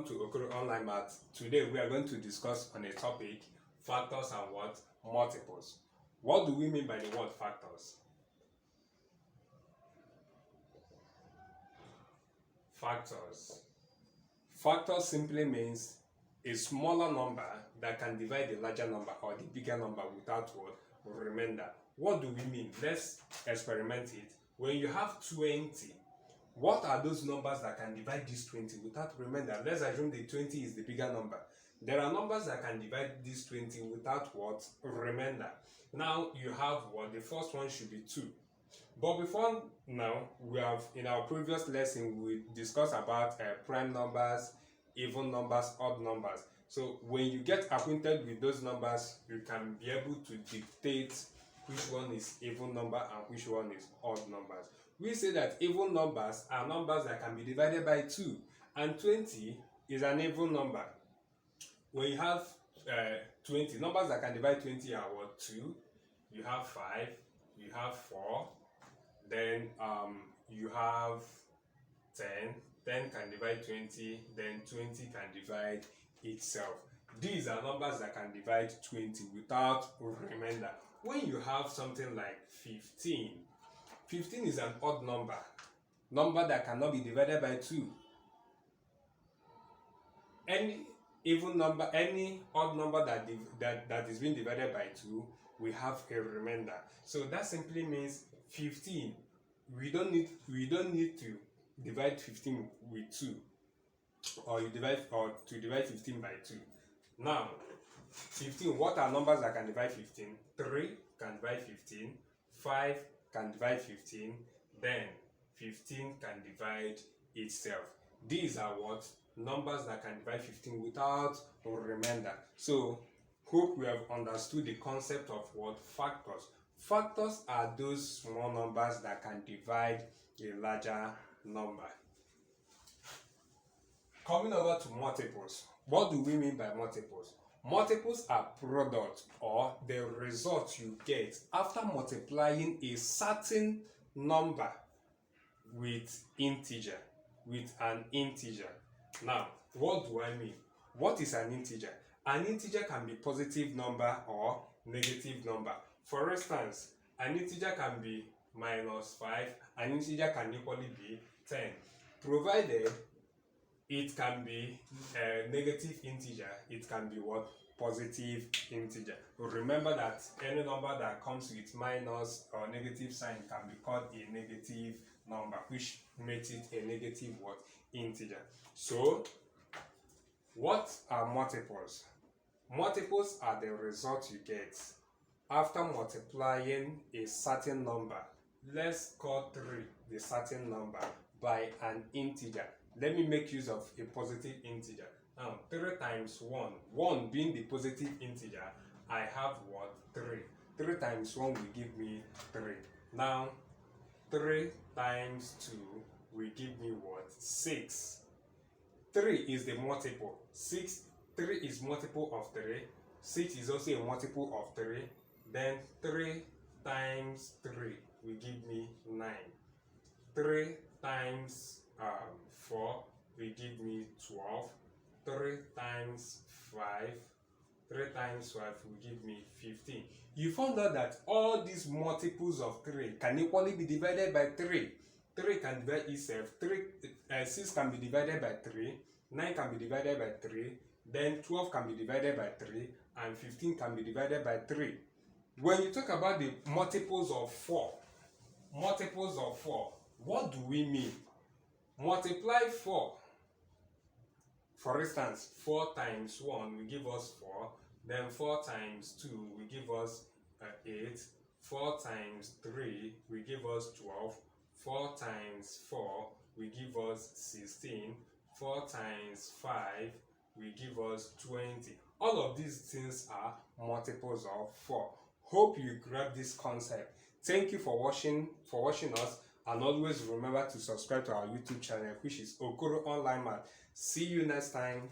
to Okoro Online Math. Today we are going to discuss on a topic, factors and what? Multiples. What do we mean by the word factors? Factors. Factors simply means a smaller number that can divide a larger number or the bigger number without what? Remainder. What do we mean? Let's experiment it. When you have 20, what are those numbers that can divide this 20 without remainder? Let's assume the 20 is the bigger number. There are numbers that can divide this 20 without what? Remainder. Now you have what? The first one should be 2. But before now, we have in our previous lesson we discussed about prime numbers, even numbers, odd numbers. So when you get acquainted with those numbers, you can be able to dictate which one is even number and which one is odd numbers. We say that even numbers are numbers that can be divided by 2, and 20 is an even number. When you have 20, numbers that can divide 20 are what? 2, you have 5, you have 4, then you have 10. 10 can divide 20, then 20 can divide itself. These are numbers that can divide 20 without remainder. When you have something like 15, 15 is an odd number that cannot be divided by 2. Any even number, any odd number that is being divided by 2, we have a remainder. So that simply means 15. We don't need to divide 15 with 2, or to divide 15 by 2. Now, 15. What are numbers that can divide 15? 3 can divide 15. 5 can divide 15. Then 15 can divide itself. These are what? Numbers that can divide 15 without remainder. So, hope we have understood the concept of what? Factors. Factors are those small numbers that can divide a larger number. Coming over to multiples. What do we mean by multiples? Multiples are products or the result you get after multiplying a certain number with an integer. Now, what do I mean? What is an integer? An integer can be positive number or negative number. For instance, an integer can be -5, an integer can equally be 10. Provided it can be a negative integer, it can be what? Positive integer. Remember that any number that comes with minus or negative sign can be called a negative number, which makes it a negative what? Integer. So, what are multiples? Multiples are the result you get after multiplying a certain number. Let's call 3 the certain number by an integer. Let me make use of a positive integer. Now, 3 times 1, 1 being the positive integer, I have what? 3. 3 times 1 will give me 3. Now, 3 times 2 will give me what? 6. 3 is the multiple. 3 is multiple of 3. 6 is also a multiple of 3. Then 3 times 3 will give me 9. 3 times 4 will give me 12. 3 times 5 will give me 15. You found out that all these multiples of 3 can equally be divided by 3. 3 can divide itself. 6 can be divided by 3. 9 can be divided by 3. Then 12 can be divided by 3. And 15 can be divided by 3. When you talk about the multiples of 4, what do we mean? Multiply 4. For instance, 4 times 1 will give us 4. Then 4 times 2 will give us 8. 4 times 3 will give us 12. 4 times 4 will give us 16. 4 times 5 will give us 20. All of these things are multiples of 4. Hope you grab this concept. Thank you for watching us, and always remember to subscribe to our YouTube channel, which is Okoro Online Math. See you next time.